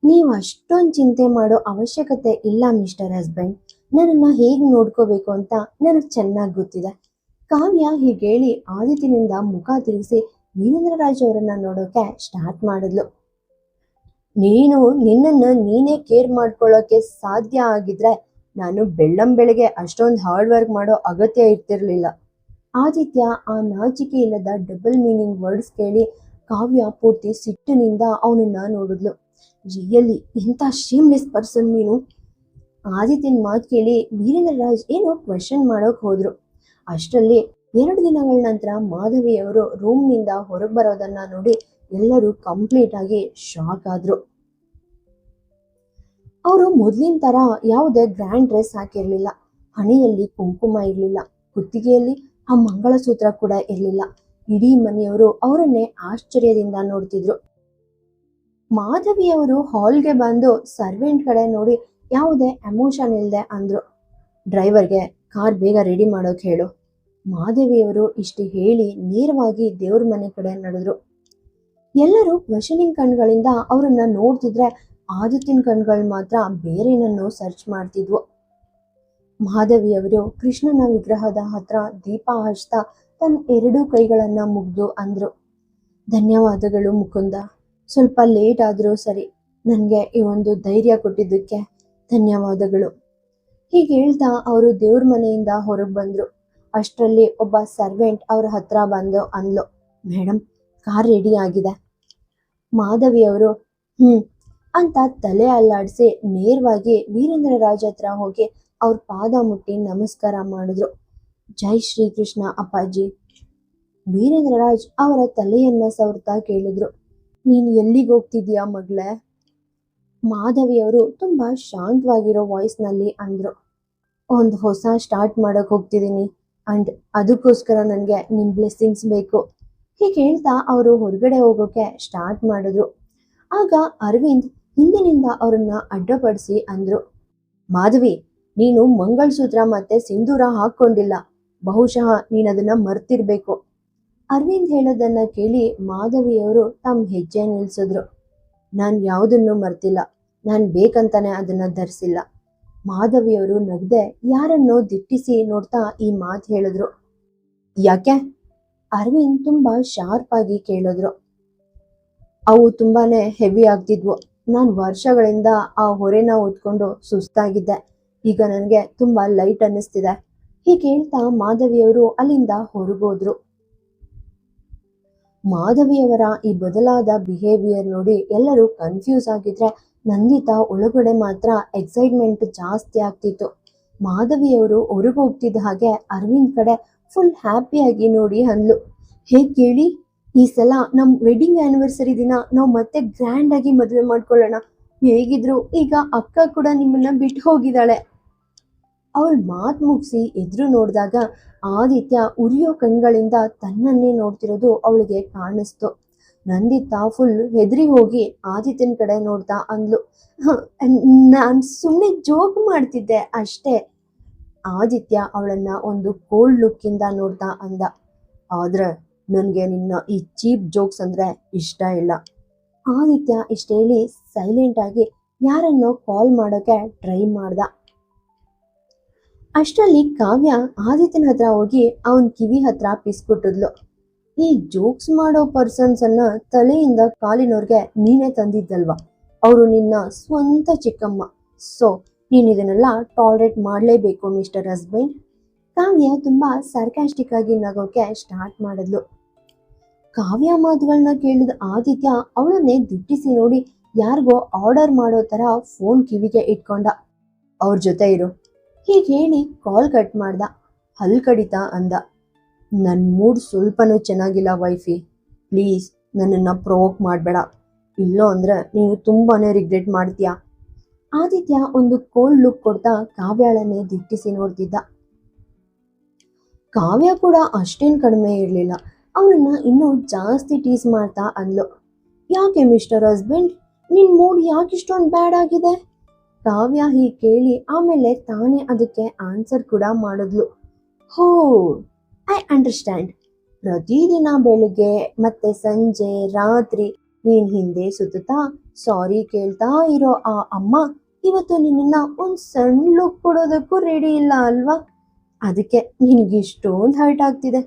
ನೀವು ಅಷ್ಟೊಂದು ಚಿಂತೆ ಮಾಡೋ ಅವಶ್ಯಕತೆ ಇಲ್ಲ ಮಿಸ್ಟರ್ ಹಸ್ಬೆಂಡ್. ನನ್ನನ್ನ ಹೇಗೆ ನೋಡ್ಕೋಬೇಕು ಅಂತ ನನಗೆ ಚೆನ್ನಾಗಿ ಗೊತ್ತಿದೆ. ಕಾವ್ಯ ಹೀಗೇಳಿ ಆದಿತ್ಯನಿಂದ ಮುಖ ತಿರುಗಿಸಿ ವೀರೇಂದ್ರ ರಾಜ್ ಅವರನ್ನ ನೋಡೋಕೆ ಸ್ಟಾರ್ಟ್ ಮಾಡಿದ್ಲು. ನೀನು ನಿನ್ನನ್ನ ನೀನೇ ಕೇರ್ ಮಾಡ್ಕೊಳ್ಳೋಕೆ ಸಾಧ್ಯ ಆಗಿದ್ರೆ ನಾನು ಬೆಳ್ಳಂಬೆಳಗ್ಗೆ ಅಷ್ಟೊಂದು ಹಾರ್ಡ್ ವರ್ಕ್ ಮಾಡೋ ಅಗತ್ಯ ಇರ್ತಿರ್ಲಿಲ್ಲ. ಆದಿತ್ಯ ಆ ನಾಚಿಕೆ ಇಲ್ಲದ ಡಬಲ್ ಮೀನಿಂಗ್ ವರ್ಡ್ಸ್ ಕೇಳಿ ಕಾವ್ಯ ಪೂರ್ತಿ ಸಿಟ್ಟಿನಿಂದ ಅವನನ್ನ ನೋಡಿದ್ಲು. ರಿಯಲಿ ಇಂಥ ಶೇಮ್ಲೆಸ್ ಪರ್ಸನ್ ನೀನು. ಆದಿತ್ಯನ ಮಾತು ಕೇಳಿ ವೀರೇಂದ್ರ ರಾಜ್ ಏನೋ ಕ್ವೆಶನ್ ಮಾಡೋಕ್ ಹೋದ್ರು. ಅಷ್ಟರಲ್ಲಿ 2 ದಿನಗಳ ನಂತರ ಮಾಧವಿಯವರು ರೂಮ್ನಿಂದ ಹೊರಗೆ ಬರೋದನ್ನ ನೋಡಿ ಎಲ್ಲರೂ ಕಂಪ್ಲೀಟ್ ಆಗಿ ಶಾಕ್ ಆದ್ರು. ಅವರು ಮೊದ್ಲಿನ ತರ ಯಾವುದೇ ಗ್ರ್ಯಾಂಡ್ ಡ್ರೆಸ್ ಹಾಕಿರ್ಲಿಲ್ಲ. ಹಣೆಯಲ್ಲಿ ಕುಂಕುಮ ಇರ್ಲಿಲ್ಲ. ಕುತ್ತಿಗೆಯಲ್ಲಿ ಆ ಮಂಗಳಸೂತ್ರ ಕೂಡ ಇರ್ಲಿಲ್ಲ. ಇಡೀ ಮನೆಯವರು ಅವರನ್ನೇ ಆಶ್ಚರ್ಯದಿಂದ ನೋಡ್ತಿದ್ರು. ಮಾಧವಿಯವರು ಹಾಲ್ಗೆ ಬಂದು ಸರ್ವೆಂಟ್ ಕಡೆ ನೋಡಿ ಯಾವುದೇ ಎಮೋಷನ್ ಇಲ್ಲದೆ ಅಂದ್ರು, ಡ್ರೈವರ್ಗೆ ಕಾರ್ ಬೇಗ ರೆಡಿ ಮಾಡೋಕೆ ಹೇಳು. ಮಾಧವಿಯವರು ಇಷ್ಟು ಹೇಳಿ ನೇರವಾಗಿ ದೇವ್ರ ಮನೆ ಕಡೆ ನಡೆದ್ರು. ಎಲ್ಲರೂ ಕ್ವೆಶನಿಂಗ್ ಕಣ್ಗಳಿಂದ ಅವರನ್ನ ನೋಡ್ತಿದ್ರೆ ಆದಿತ್ಯನ ಕಣ್ಗಳು ಮಾತ್ರ ಬೇರೇನನ್ನು ಸರ್ಚ್ ಮಾಡ್ತಿದ್ವು. ಮಾಧವಿಯವರು ಕೃಷ್ಣನ ವಿಗ್ರಹದ ಹತ್ರ ದೀಪ ಹಚ್ತಾ ತನ್ನ 2 ಕೈಗಳನ್ನ ಮುಗ್ದು ಅಂದ್ರು, ಧನ್ಯವಾದಗಳು ಮುಕುಂದ. ಸ್ವಲ್ಪ ಲೇಟ್ ಆದ್ರೂ ಸರಿ, ನನಗೆ ಈ ಒಂದು ಧೈರ್ಯ ಕೊಟ್ಟಿದ್ದಕ್ಕೆ ಧನ್ಯವಾದಗಳು. ಹೀಗೆ ಹೇಳ್ತಾ ಅವರು ದೇವ್ರ ಮನೆಯಿಂದ ಹೊರಗೆ ಬಂದ್ರು. ಅಷ್ಟರಲ್ಲಿ ಒಬ್ಬ ಸರ್ವೆಂಟ್ ಅವ್ರ ಹತ್ರ ಬಂದು ಅಂದ್ಲು, ಮೇಡಮ್ ಕಾರ್ ರೆಡಿ ಆಗಿದೆ. ಮಾಧವಿಯವರು ಅಂತ ತಲೆ ಅಲ್ಲಾಡಿಸಿ ನೇರವಾಗಿ ವೀರೇಂದ್ರ ರಾಜ್ ಹತ್ರ ಹೋಗಿ ಅವ್ರ ಪಾದ ಮುಟ್ಟಿ ನಮಸ್ಕಾರ ಮಾಡಿದ್ರು. ಜೈ ಶ್ರೀಕೃಷ್ಣ ಅಪ್ಪಾಜಿ. ವೀರೇಂದ್ರ ರಾಜ್ ಅವರ ತಲೆಯನ್ನ ಸವರ್ತಾ ಕೇಳಿದ್ರು, ನೀನು ಎಲ್ಲಿಗೆ ಹೋಗ್ತಿದ್ಯಾ ಮಗಳೇ? ಮಾಧವಿಯವರು ತುಂಬಾ ಶಾಂತವಾಗಿರೋ ವಾಯ್ಸ್ನಲ್ಲಿ ಅಂದ್ರು, ಒಂದು ಹೊಸ ಸ್ಟಾರ್ಟ್ ಮಾಡಕ್ ಹೋಗ್ತಿದ್ದೀನಿ ಅಂಡ್ ಅದಕ್ಕೋಸ್ಕರ ನನಗೆ ನಿಮ್ ಬ್ಲೆಸ್ಸಿಂಗ್ಸ್ ಬೇಕು. ಹೀಗೆ ಹೇಳ್ತಾ ಅವರು ಹೊರಗಡೆ ಹೋಗೋಕೆ ಸ್ಟಾರ್ಟ್ ಮಾಡಿದ್ರು. ಆಗ ಅರವಿಂದ್ ಹಿಂದಿನಿಂದ ಅವರನ್ನ ಅಡ್ಡಪಡಿಸಿ ಅಂದ್ರು, ಮಾಧವಿ, ನೀನು ಮಂಗಳಸೂತ್ರ ಮತ್ತೆ ಸಿಂಧೂರ ಹಾಕೊಂಡಿಲ್ಲ. ಬಹುಶಃ ನೀನದನ್ನ ಮರ್ತಿರ್ಬೇಕು. ಅರವಿಂದ್ ಹೇಳೋದನ್ನ ಕೇಳಿ ಮಾಧವಿಯವರು ತಮ್ಮ ಹೆಜ್ಜೆ ನಿಲ್ಸಿದ್ರು. ನಾನು ಯಾವುದನ್ನು ಮರ್ತಿಲ್ಲ. ನಾನು ಬೇಕಂತಾನೆ ಅದನ್ನ ಧರಿಸಿಲ್ಲ. ಮಾಧವಿಯವರು ನಗ್ದೆ ಯಾರನ್ನೋ ದಿಟ್ಟಿಸಿ ನೋಡ್ತಾ ಈ ಮಾತು ಹೇಳಿದ್ರು. ಯಾಕೆ? ಅರವಿಂದ್ ತುಂಬಾ ಶಾರ್ಪ್ ಆಗಿ ಕೇಳಿದ್ರು. ಅವು ತುಂಬಾನೇ ಹೆವಿ ಆಗ್ತಿದ್ವು. ನಾನು ವರ್ಷಗಳಿಂದ ಆ ಹೊರೆನ ಹೊತ್ಕೊಂಡು ಸುಸ್ತಾಗಿದ್ದೆ. ಈಗ ನನಗೆ ತುಂಬಾ ಲೈಟ್ ಅನ್ನಿಸ್ತಿದೆ. ಹೀಗೆ ಹೇಳ್ತಾ ಮಾಧವಿಯವರು ಅಲ್ಲಿಂದ ಹೊರಗೋದ್ರು. ಮಾಧವಿಯವರ ಈ ಬದಲಾದ ಬಿಹೇವಿಯರ್ ನೋಡಿ ಎಲ್ಲರೂ ಕನ್ಫ್ಯೂಸ್ ಆಗಿದ್ರೆ ನಂದಿತಾ ಒಳಗಡೆ ಮಾತ್ರ ಎಕ್ಸೈಟ್ಮೆಂಟ್ ಜಾಸ್ತಿ ಆಗ್ತಿತ್ತು. ಮಾಧವಿಯವರು ಹೊರಗೆ ಹೋಗ್ತಿದ್ದ ಹಾಗೆ ಅರವಿಂದ್ ಕಡೆ ಫುಲ್ ಹ್ಯಾಪಿಯಾಗಿ ನೋಡಿ ಅಂದ್ಲು, ಹೇಗೆ ಕೇಳಿ, ಈ ಸಲ ನಮ್ಮ ವೆಡ್ಡಿಂಗ್ ಆನಿವರ್ಸರಿ ದಿನ ನಾವು ಮತ್ತೆ ಗ್ರ್ಯಾಂಡ್ ಆಗಿ ಮದುವೆ ಮಾಡ್ಕೊಳ್ಳೋಣ. ಹೇಗಿದ್ರು ಈಗ ಅಕ್ಕ ಕೂಡ ನಿಮ್ಮನ್ನ ಬಿಟ್ಟು ಹೋಗಿದ್ದಾಳೆ. ಅವಳು ಮಾತು ಮುಗಿಸಿ ಎದುರು ನೋಡಿದಾಗ ಆದಿತ್ಯ ಉರಿಯೋ ಕಣ್ಗಳಿಂದ ತನ್ನನ್ನೇ ನೋಡ್ತಿರೋದು ಅವಳಿಗೆ ಕಾಣಿಸ್ತು. ನಂದಿತಾ ಫುಲ್ ಹೆದರಿ ಹೋಗಿ ಆದಿತ್ಯನ ಕಡೆ ನೋಡ್ತಾ ಅಂದ್ಲು, ನಾನು ಸುಮ್ಮನೆ ಜೋಕ್ ಮಾಡ್ತಿದ್ದೆ ಅಷ್ಟೇ. ಆದಿತ್ಯ ಅವಳನ್ನ ಒಂದು ಕೋಲ್ಡ್ ಲುಕ್ಕಿಂದ ನೋಡ್ತಾ ಅಂದ, ಆದ್ರೆ ನನಗೆ ನಿನ್ನ ಈ ಚೀಪ್ ಜೋಕ್ಸ್ ಅಂದ್ರೆ ಇಷ್ಟ ಇಲ್ಲ. ಆದಿತ್ಯ ಇಷ್ಟ ಹೇಳಿ ಸೈಲೆಂಟ್ ಆಗಿ ಯಾರನ್ನೋ ಕಾಲ್ ಮಾಡೋಕೆ ಟ್ರೈ ಮಾಡ್ದ. ಅಷ್ಟರಲ್ಲಿ ಕಾವ್ಯ ಆದಿತ್ಯನ ಹತ್ರ ಹೋಗಿ ಅವನ್ ಕಿವಿ ಹತ್ರ ಪಿಸ್ಕೊಟ್ಟಿದ್ಲು. ಈ ಜೋಕ್ಸ್ ಮಾಡೋ ಪರ್ಸನ್ಸ್ ಅನ್ನ ತಲೆಯಿಂದ ಕಾಲಿನವ್ರಿಗೆ ನೀನೇ ತಂದಿದ್ದಲ್ವಾ? ಅವರು ನಿನ್ನ ಸ್ವಂತ ಚಿಕ್ಕಮ್ಮ. ಸೊ ನೀನ್ ಇದನ್ನೆಲ್ಲ ಟಾಲರೇಟ್ ಮಾಡ್ಲೇಬೇಕು ಮಿಸ್ಟರ್ ಹಸ್ಬೆಂಡ್. ಕಾವ್ಯ ತುಂಬಾ ಸರ್ಕಾಸ್ಟಿಕ್ ಆಗಿ ನಗೋಕೆ ಸ್ಟಾರ್ಟ್ ಮಾಡಿದ್ಲು. ಕಾವ್ಯ ಮಾತುಗಳನ್ನ ಕೇಳಿದ ಆದಿತ್ಯ ಅವಳನ್ನೇ ದಿಟ್ಟಿಸಿ ನೋಡಿ ಯಾರಿಗೋ ಆರ್ಡರ್ ಮಾಡೋ ತರ ಫೋನ್ ಕಿವಿಗೆ ಇಟ್ಕೊಂಡ. ಅವ್ರ ಜೊತೆ ಇರು ಹೀಗೆ ಹೇಳಿ ಕಾಲ್ ಕಟ್ ಮಾಡ್ದ. ಹಲ್ ಕಡಿತ ಅಂದ. ನನ್ನ ಮೂಡ್ ಸ್ವಲ್ಪನೂ ಚೆನ್ನಾಗಿಲ್ಲ ವೈಫಿ, ಪ್ಲೀಸ್ ನನ್ನನ್ನು ಪ್ರೊವೋಕ್ ಮಾಡಬೇಡ, ಇಲ್ಲೋ ಅಂದ್ರೆ ನೀವು ತುಂಬಾನೇ ರಿಗ್ರೆಟ್ ಮಾಡ್ತೀಯಾ. ಆದಿತ್ಯ ಒಂದು ಕೋಲ್ಡ್ ಲುಕ್ ಕೊಡ್ತಾ ಕಾವ್ಯಾಳನ್ನೇ ದಿಟ್ಟಿಸಿ ನೋಡ್ತಿದ್ದ. ಕಾವ್ಯ ಕೂಡ ಅಷ್ಟೇನ್ ಕಡಿಮೆ ಇರಲಿಲ್ಲ. ಅವನನ್ನ ಇನ್ನೂ ಜಾಸ್ತಿ ಟೀಸ್ ಮಾಡ್ತಾ ಅಂದ್ಲು. ಯಾಕೆ ಮಿಸ್ಟರ್ ಹಸ್ಬೆಂಡ್, ನಿನ್ ಮೂಡ್ ಯಾಕೆ ಇಷ್ಟೊಂದು ಬ್ಯಾಡ್ ಆಗಿದೆ? ಕಾವ್ಯ ಹೀಗೆ ಕೇಳಿ ಆಮೇಲೆ ತಾನೇ ಅದಕ್ಕೆ ಆನ್ಸರ್ ಕೂಡ ಮಾಡಿದ್ಲು. ಹೋ, ಐ ಅಂಡರ್ಸ್ಟ್ಯಾಂಡ್. ಪ್ರತಿದಿನ ಬೆಳಿಗ್ಗೆ ಮತ್ತೆ ಸಂಜೆ ರಾತ್ರಿ ನೀನ್ ಹಿಂದೆ ಸುತ್ತಾ ಸಾರಿ ಕೇಳ್ತಾ ಇರೋ ಆ ಅಮ್ಮ ಇವತ್ತು ನಿನ್ನ ಒಂದ್ ಸಣ್ಣ ಲುಕ್ ಕೊಡೋದಕ್ಕೂ ರೆಡಿ ಇಲ್ಲ ಅಲ್ವಾ? ಅದಕ್ಕೆ ನಿನ್ಗಿಷ್ಟೊಂದು ಹರ್ಟ್ ಆಗ್ತಿದೆ.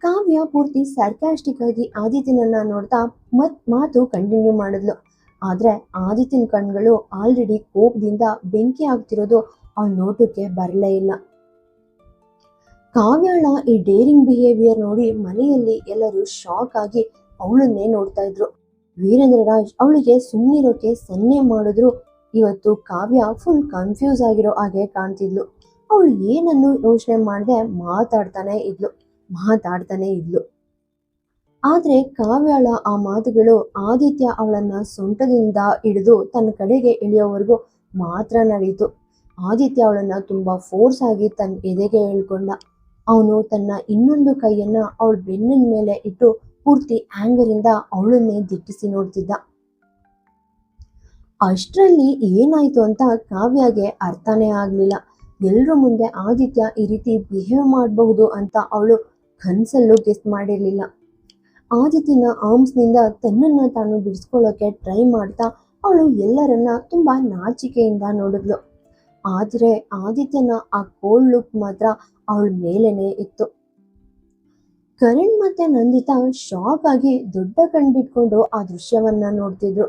ಕಾವ್ಯ ಪೂರ್ತಿ ಸರ್ಕಾಸ್ಟಿಕ್ ಆಗಿ ಆದಿತ್ಯನನ್ನ ನೋಡ್ತಾ ಮಾತು ಕಂಟಿನ್ಯೂ ಮಾಡಿದ್ಲು. ಆದ್ರೆ ಆದಿತ್ಯನ ಕಣ್ಗಳು ಆಲ್ರೆಡಿ ಕೋಪದಿಂದ ಬೆಂಕಿ ಆಗ್ತಿರೋದು ಅವಳ ನೋಟಕ್ಕೆ ಬರಲೇ ಇಲ್ಲ. ಕಾವ್ಯಾಳ ಈ ಡೇರಿಂಗ್ ಬಿಹೇವಿಯರ್ ನೋಡಿ ಮನೆಯಲ್ಲಿ ಎಲ್ಲರೂ ಶಾಕ್ ಆಗಿ ಅವಳನ್ನೇ ನೋಡ್ತಾ ಇದ್ರು. ವೀರೇಂದ್ರ ರಾಜ್ ಅವಳಿಗೆ ಸುಮ್ಮನಿರೋಕೆ ಸನ್ನೆ ಮಾಡಿದ್ರು. ಇವತ್ತು ಕಾವ್ಯ ಫುಲ್ ಕನ್ಫ್ಯೂಸ್ ಆಗಿರೋ ಹಾಗೆ ಕಾಣ್ತಿದ್ಲು. ಅವಳು ಏನನ್ನು ಯೋಚನೆ ಮಾಡದೆ ಮಾತಾಡ್ತಾನೆ ಇದ್ಲು. ಆದ್ರೆ ಕಾವ್ಯಾಳ ಆ ಮಾತುಗಳು ಆದಿತ್ಯ ಅವಳನ್ನ ಸೊಂಟದಿಂದ ಹಿಡಿದು ತನ್ನ ಕಡೆಗೆ ಇಳಿಯೋವರೆಗೂ ಮಾತ್ರ ನಡೀತು. ಆದಿತ್ಯ ಅವಳನ್ನ ತುಂಬಾ ಫೋರ್ಸ್ ಆಗಿ ತನ್ನ ಎದೆಗೆ ಹೇಳ್ಕೊಂಡ. ಅವನು ತನ್ನ ಇನ್ನೊಂದು ಕೈಯನ್ನ ಅವಳ ಬೆನ್ನಿನ ಮೇಲೆ ಇಟ್ಟು ಪೂರ್ತಿ ಆಂಗರ್ ಇಂದ ಅವಳನ್ನೇ ದಿಟ್ಟಿಸಿ ನೋಡ್ತಿದ್ದ. ಅಷ್ಟರಲ್ಲಿ ಏನಾಯ್ತು ಅಂತ ಕಾವ್ಯಗೆ ಅರ್ಥನೇ ಆಗ್ಲಿಲ್ಲ. ಎಲ್ರ ಮುಂದೆ ಆದಿತ್ಯ ಈ ರೀತಿ ಬಿಹೇವ್ ಮಾಡಬಹುದು ಅಂತ ಅವಳು ಕನ್ಸಲ್ಲೂ ಗೆಸ್ ಮಾಡಿರ್ಲಿಲ್ಲ. ಆದಿತ್ಯನ ಆರ್ಮ್ಸ್ನಿಂದ ತನ್ನನ್ನ ತಾನು ಬಿಡಿಸ್ಕೊಳ್ಳೋಕೆ ಟ್ರೈ ಮಾಡ್ತಾ ಅವಳು ಎಲ್ಲರನ್ನ ತುಂಬಾ ನಾಚಿಕೆಯಿಂದ ನೋಡಿದ್ಲು. ಆದ್ರೆ ಆದಿತ್ಯನ ಆ ಕೋಲ್ಡ್ ಲುಕ್ ಮಾತ್ರ ಅವಳ ಮೇಲೇನೆ ಇತ್ತು. ಕರಣ್ ಮತ್ತೆ ನಂದಿತಾ ಶಾಕ್ ಆಗಿ ದೊಡ್ಡ ಕಣ್ಬಿಟ್ಕೊಂಡು ಆ ದೃಶ್ಯವನ್ನ ನೋಡ್ತಿದ್ರು.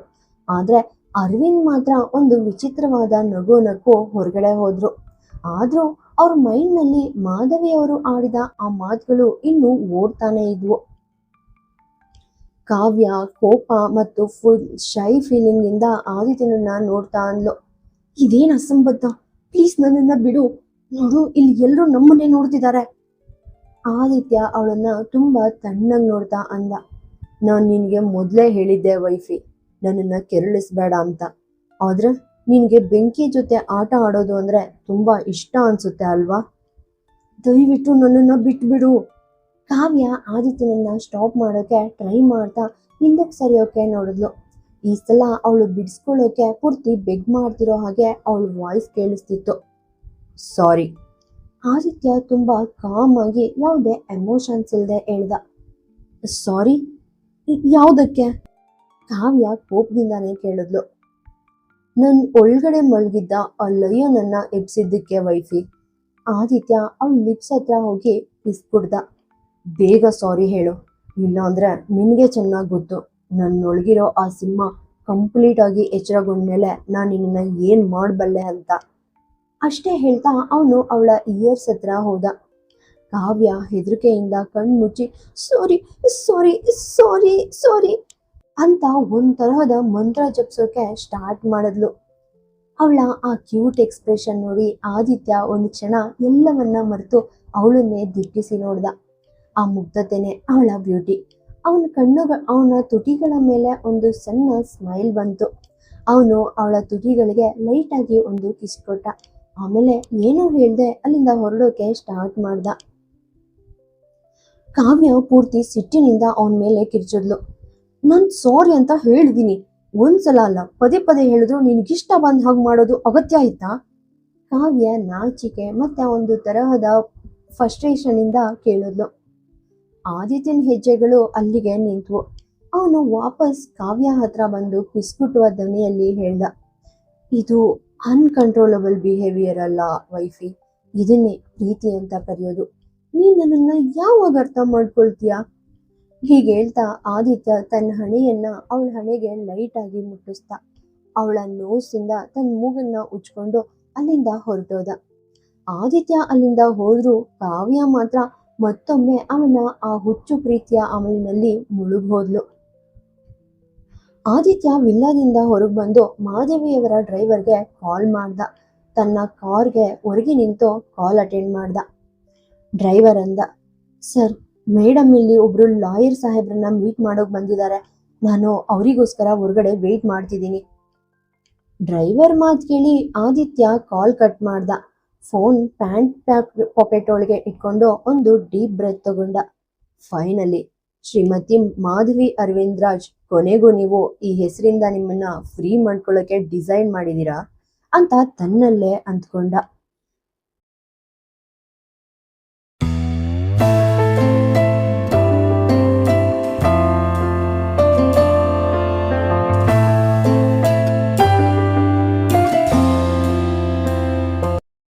ಆದ್ರೆ ಅರವಿಂದ್ ಮಾತ್ರ ಒಂದು ವಿಚಿತ್ರವಾದ ನಗು ಹೊರಗಡೆ ಹೋದ್ರು. ಆದ್ರೂ ಅವ್ರ ಮೈಂಡ್ ನಲ್ಲಿ ಮಾಧವಿ ಅವರು ಆಡಿದ ಆ ಮಾತುಗಳು ಇನ್ನೂ ಓಡ್ತಾನೆ ಇದ್ವು. ಕಾವ್ಯ ಕೋಪ ಮತ್ತು ಫುಲ್ ಶೈ ಫೀಲಿಂಗ್ ಇಂದ ಆದಿತ್ಯನನ್ನ ನೋಡ್ತಾ ಅಂದ್ಲು. ಇದೇನ್ ಅಸಂಬದ್ಧ, ಪ್ಲೀಸ್ ನನ್ನನ್ನ ಬಿಡು, ನೋಡು ಇಲ್ಲಿ ಎಲ್ರು ನಮ್ಮನ್ನೇ ನೋಡ್ತಿದ್ದಾರೆ. ಆದಿತ್ಯ ಅವಳನ್ನ ತುಂಬಾ ತಣ್ಣಗ್ ನೋಡ್ತಾ ಅಂದ. ನಾನ್ ನಿನ್ಗೆ ಮೊದ್ಲೇ ಹೇಳಿದ್ದೆ ವೈಫಿ, ನನ್ನನ್ನ ಕೆರಳಿಸ್ಬೇಡ ಅಂತ. ಆದ್ರೆ ನಿನ್ಗೆ ಬೆಂಕಿ ಜೊತೆ ಆಟ ಆಡೋದು ಅಂದ್ರೆ ತುಂಬಾ ಇಷ್ಟ ಅನ್ಸುತ್ತೆ ಅಲ್ವಾ? ದಯವಿಟ್ಟು ನನ್ನನ್ನ ಬಿಟ್ಬಿಡು. ಕಾವ್ಯ ಆದಿತ್ಯನನ್ನ ಸ್ಟಾಪ್ ಮಾಡೋಕೆ ಟ್ರೈ ಮಾಡ್ತಾ ಹಿಂದಕ್ಕೆ ಸರಿಯೋಕೆ ನೋಡಿದ್ಲು. ಈ ಸಲ ಅವಳು ಬಿಡಿಸ್ಕೊಳ್ಳೋಕೆ ಪೂರ್ತಿ ಬೆಗ್ ಮಾಡ್ತಿರೋ ಹಾಗೆ ಅವಳ ವಾಯ್ಸ್ ಕೇಳಿಸ್ತಿತ್ತು. ಸಾರಿ. ಆದಿತ್ಯ ತುಂಬಾ ಕಾಮ್ ಆಗಿ ಯಾವುದೇ ಎಮೋಷನ್ಸ್ ಇಲ್ಲದೆ ಹೇಳ್ದ. ಸಾರಿ ಯಾವುದಕ್ಕೆ? ಕಾವ್ಯ ಕೋಪದಿಂದಾನೇ ಕೇಳಿದ್ಲು. ನನ್ ಒಳಗಡೆ ಮಲಗಿದ್ದ ಆ ಲಯನನ್ನ ಎಬ್ಸಿದ್ದಕ್ಕೆ ವೈಫಿ. ಆದಿತ್ಯ ಅವಳ ಲಿಪ್ಸ್ ಹತ್ರ ಹೋಗಿ ಕಿಸ್ಕುಡ್ದ. ಬೇಗ ಸಾರಿ ಹೇಳು, ಇಲ್ಲ ಅಂದ್ರೆ ನಿನಗೆ ಚೆನ್ನಾಗಿ ಗೊತ್ತು ನನ್ನೊಳಗಿರೋ ಆ ಸಿಂಹ ಕಂಪ್ಲೀಟ್ ಆಗಿ ಎಚ್ಚರಗೊಂಡ್ಮೇಲೆ ನಾನು ನಿನ್ನ ಏನ್ ಮಾಡಬಲ್ಲೆ ಅಂತ. ಅಷ್ಟೇ ಹೇಳ್ತಾ ಅವನು ಅವಳ ಇಯರ್ಸ್ ಹತ್ರ ಹೋದ. ಕಾವ್ಯ ಹೆದರಿಕೆಯಿಂದ ಕಣ್ಮುಚ್ಚಿ ಸಾರಿ ಸಾರಿ ಸಾರಿ ಸಾರಿ ಅಂತ ಒಂದ್ ತರಹದ ಮಂತ್ರ ಜಪಿಸೋಕೆ ಸ್ಟಾರ್ಟ್ ಮಾಡಿದ್ಲು. ಅವಳ ಆ ಕ್ಯೂಟ್ ಎಕ್ಸ್ಪ್ರೆಷನ್ ನೋಡಿ ಆದಿತ್ಯ ಒಂದು ಕ್ಷಣ ಎಲ್ಲವನ್ನ ಮರೆತು ಅವಳನ್ನೇ ದಿಟ್ಟಿಸಿ ನೋಡ್ದ. ಆ ಮುಗ್ಧತೆನೆ ಅವಳ ಬ್ಯೂಟಿ. ಅವನ ತುಟಿಗಳ ಮೇಲೆ ಒಂದು ಸಣ್ಣ ಸ್ಮೈಲ್ ಬಂತು. ಅವನು ಅವಳ ತುಟಿಗಳಿಗೆ ಲೈಟ್ ಆಗಿ ಒಂದು ಕಿಸ್ ಕೊಟ್ಟ. ಆಮೇಲೆ ಏನೂ ಹೇಳ್ದೆ ಅಲ್ಲಿಂದ ಹೊರಡೋಕೆ ಸ್ಟಾರ್ಟ್ ಮಾಡ್ದ. ಕಾವ್ಯ ಪೂರ್ತಿ ಸಿಟ್ಟಿನಿಂದ ಅವನ ಮೇಲೆ ಕಿರ್ಚಿದ್ಲು. ನಾನ್ ಸಾರಿ ಅಂತ ಹೇಳಿದೀನಿ, ಒಂದ್ಸಲ ಅಲ್ಲ ಪದೇ ಪದೇ ಹೇಳಿದ್ರು ನಿನ್ಗಿಷ್ಟ ಬಂದ್ ಹಾಗೆ ಮಾಡೋದು ಅಗತ್ಯ ಆಯ್ತಾ? ಕಾವ್ಯ ನಾಚಿಕೆ ಮತ್ತೆ ಒಂದು ತರಹದ ಫ್ರಸ್ಟ್ರೇಷನ್ ಇಂದ ಕೇಳಿದ್ಲು. ಆದಿತ್ಯನ ಹೆಜ್ಜೆಗಳು ಅಲ್ಲಿಗೆ ನಿಂತ್ವು. ಅವನು ವಾಪಸ್ ಕಾವ್ಯ ಹತ್ರ ಬಂದು ಪಿಸ್ಕುಟ್ಟುವ ಧ್ವನಿಯಲ್ಲಿ ಹೇಳ್ದ. ಇದು ಅನ್ಕಂಟ್ರೋಲಬಲ್ ಬಿಹೇವಿಯರ್ ಅಲ್ಲ ವೈಫಿ, ಇದನ್ನೇ ಪ್ರೀತಿ ಅಂತ ಕರೆಯೋದು. ನೀನ್ ನನ್ನನ್ನ ಯಾವಾಗ ಅರ್ಥ ಮಾಡ್ಕೊಳ್ತೀಯಾ? ಹೀಗೆ ಹೇಳ್ತಾ ಆದಿತ್ಯ ತನ್ನ ಹಣೆಯನ್ನ ಅವಳ ಹಣೆಗೆ ಲೈಟ್ ಆಗಿ ಮುಟ್ಟಿಸ್ತಾ ಅವಳ ನೋಸಿಂದ ತನ್ನ ಮೂಗನ್ನ ಉಚ್ಕೊಂಡು ಅಲ್ಲಿಂದ ಹೊರಟೋದ. ಆದಿತ್ಯ ಅಲ್ಲಿಂದ ಹೋದ್ರು ಕಾವ್ಯ ಮಾತ್ರ ಮತ್ತೊಮ್ಮೆ ಅವನ ಆ ಹುಚ್ಚು ಪ್ರೀತಿಯ ಅಮಲಿನಲ್ಲಿ ಮುಳುಗೋದ್ಲು. ಆದಿತ್ಯ ವಿಲ್ಲಾದಿಂದ ಹೊರಗೆ ಬಂದು ಮಾಧವಿಯವರ ಡ್ರೈವರ್ಗೆ ಕಾಲ್ ಮಾಡ್ದ. ತನ್ನ ಕಾರ್ಗೆ ಹೊರಗೆ ನಿಂತು ಕಾಲ್ ಅಟೆಂಡ್ ಮಾಡ್ದ. ಡ್ರೈವರ್ ಅಂದ, ಸರ್, ಮೇಡಮ್ ಇಲ್ಲಿ ಒಬ್ರು ಲಾಯರ್ ಸಾಹೇಬ್ರನ್ನ ಮೀಟ್ ಮಾಡೋಕ್ ಬಂದಿದ್ದಾರೆ. ನಾನು ಅವರಿಗೋಸ್ಕರ ಹೊರಗಡೆ ವೇಟ್ ಮಾಡ್ತಿದ್ದೀನಿ. ಡ್ರೈವರ್ ಮಾತು ಕೇಳಿ ಆದಿತ್ಯ ಕಾಲ್ ಕಟ್ ಮಾಡ್ದ. ಫೋನ್ ಪ್ಯಾಂಟ್ ಪಾಕೆಟ್ ಒಳಗೆ ಇಟ್ಕೊಂಡು ಒಂದು ಡೀಪ್ ಬ್ರೆತ್ ತಗೊಂಡ. ಫೈನಲಿ, ಶ್ರೀಮತಿ ಮಾಧವಿ ಅರವಿಂದ್ ರಾಜ್, ಕೊನೆಗೂ ನೀವು ಈ ಹೆಸರಿಂದ ನಿಮ್ಮನ್ನ ಫ್ರೀ ಮಾಡ್ಕೊಳ್ಳೋಕೆ ಡಿಸೈನ್ ಮಾಡಿದೀರಾ ಅಂತ ತನ್ನಲ್ಲೇ ಅಂದ್ಕೊಂಡ.